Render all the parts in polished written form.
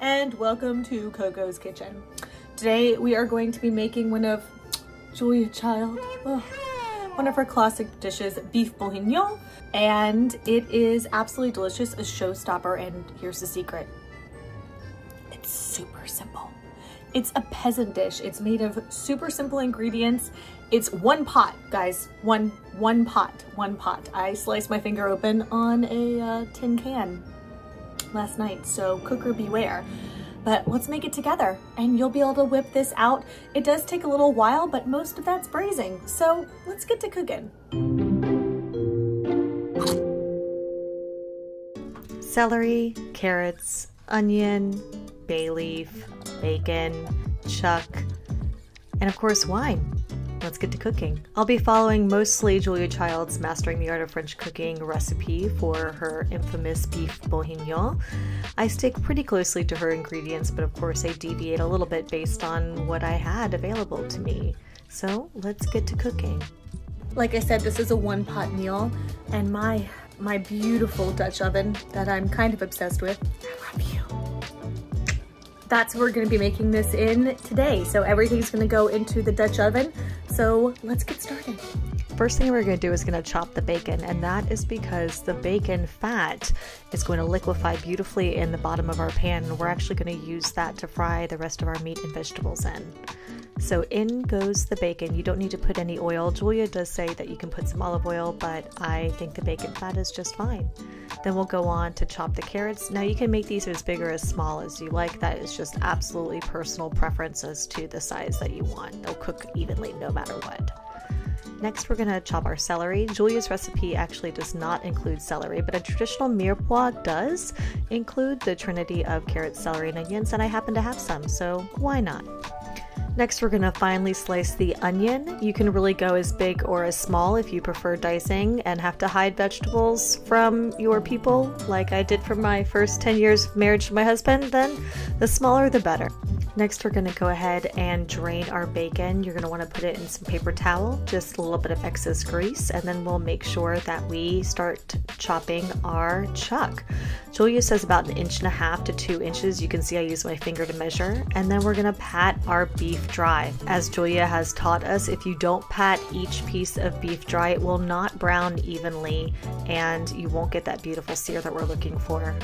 and welcome to Coco's Kitchen. Today we are going to be making one of Julia Child, one of her classic dishes, beef bourguignon, and it is absolutely delicious, a showstopper, and here's the secret. It's super simple. It's a peasant dish. It's made of super simple ingredients. It's one pot, guys. One pot. I sliced my finger open on a tin can last night, so cooker beware. But let's make it together and you'll be able to whip this out. It does take a little while, but most of that's braising. So let's get to cooking. Celery, carrots, onion, bay leaf, bacon, chuck, and of course wine. Let's get to cooking. I'll be following mostly Julia Child's Mastering the Art of French Cooking recipe for her infamous beef bourguignon. I stick pretty closely to her ingredients, but of course I deviate a little bit based on what I had available to me. So let's get to cooking. Like I said, this is a one-pot meal, and my beautiful Dutch oven that I'm kind of obsessed with, I love you. That's what we're gonna be making this in today. So everything's gonna go into the Dutch oven. So let's get started. First thing we're going to do is going to chop the bacon, and that is because the bacon fat is going to liquefy beautifully in the bottom of our pan, and we're actually going to use that to fry the rest of our meat and vegetables in. So in goes the bacon. You don't need to put any oil. Julia does say that you can put some olive oil, but I think the bacon fat is just fine. Then we'll go on to chop the carrots. Now you can make these as big or as small as you like. That is just absolutely personal preference as to the size that you want. They'll cook evenly no matter what. Next, we're going to chop our celery. Julia's recipe actually does not include celery, but a traditional mirepoix does include the trinity of carrots, celery, and onions, and I happen to have some, so why not? Next, we're going to finely slice the onion. You can really go as big or as small if you prefer dicing and have to hide vegetables from your people, like I did for my first 10 years of marriage to my husband, then the smaller the better. Next, we're going to go ahead and drain our bacon. You're going to want to put it in some paper towel, just a little bit of excess grease, and then we'll make sure that we start chopping our chuck. Julia says about 1.5 inches to 2 inches. You can see I use my finger to measure. And then we're going to pat our beef dry. As Julia has taught us, if you don't pat each piece of beef dry, it will not brown evenly and you won't get that beautiful sear that we're looking for.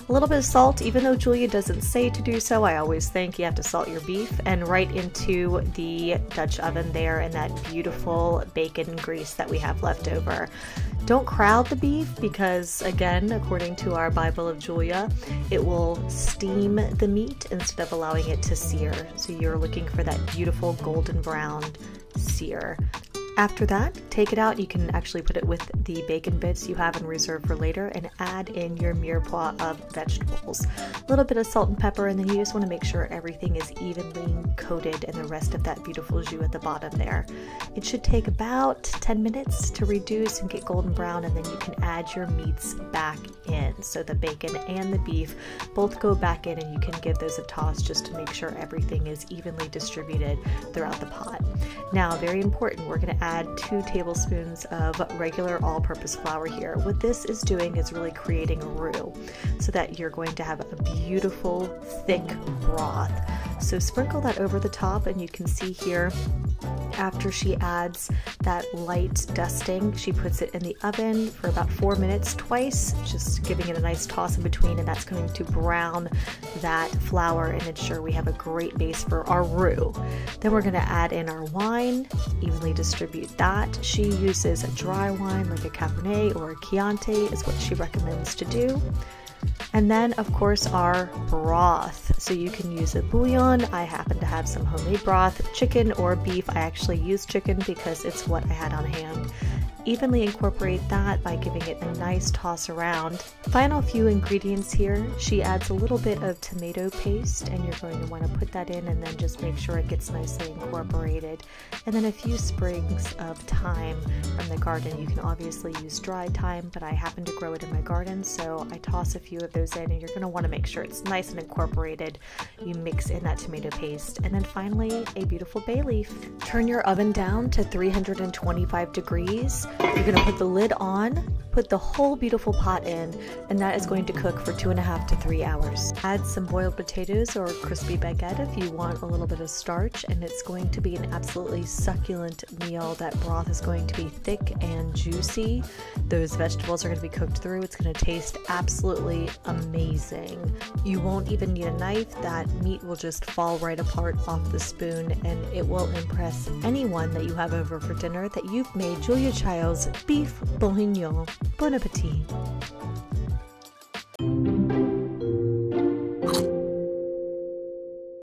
A little bit of salt, even though Julia doesn't say to do so, I always think you have to salt your beef, and right into the Dutch oven there and that beautiful bacon grease that we have left over. Don't crowd the beef because, again, according to our Bible of Julia, it will steam the meat instead of allowing it to sear. So you're looking for that beautiful golden brown sear. After that, take it out. You can actually put it with the bacon bits you have in reserve for later and add in your mirepoix of vegetables. A little bit of salt and pepper, and then you just want to make sure everything is evenly coated and the rest of that beautiful jus at the bottom there. It should take about 10 minutes to reduce and get golden brown, and then you can add your meats back in. So the bacon and the beef both go back in, and you can give those a toss just to make sure everything is evenly distributed throughout the pot. Now, very important, we're going to add 2 tablespoons of regular all-purpose flour here. What this is doing is really creating a roux so that you're going to have a beautiful thick broth. So sprinkle that over the top, and you can see here after she adds that light dusting, she puts it in the oven for about 4 minutes twice, just giving it a nice toss in between, and that's going to brown that flour and ensure we have a great base for our roux. Then we're going to add in our wine, evenly distribute that. She uses a dry wine like a Cabernet or a Chianti is what she recommends to do. And then, of course, our broth. So you can use a bouillon. I happen to have some homemade broth, chicken or beef. I actually use chicken because it's what I had on hand. Evenly incorporate that by giving it a nice toss around. Final few ingredients here. She adds a little bit of tomato paste, and you're going to want to put that in and then just make sure it gets nicely incorporated. And then a few sprigs of thyme from the garden. You can obviously use dried thyme, but I happen to grow it in my garden, so I toss a few of those in, and you're going to want to make sure it's nice and incorporated. You mix in that tomato paste, and then finally a beautiful bay leaf. Turn your oven down to 325 degrees. You're going to put the lid on, put the whole beautiful pot in, and that is going to cook for 2.5 to 3 hours. Add some boiled potatoes or crispy baguette if you want a little bit of starch, and it's going to be an absolutely succulent meal. That broth is going to be thick and juicy. Those vegetables are going to be cooked through. It's going to taste absolutely amazing. You won't even need a knife. That meat will just fall right apart off the spoon, and it will impress anyone that you have over for dinner that you've made Julia Child's beef bourguignon. Bon appetit!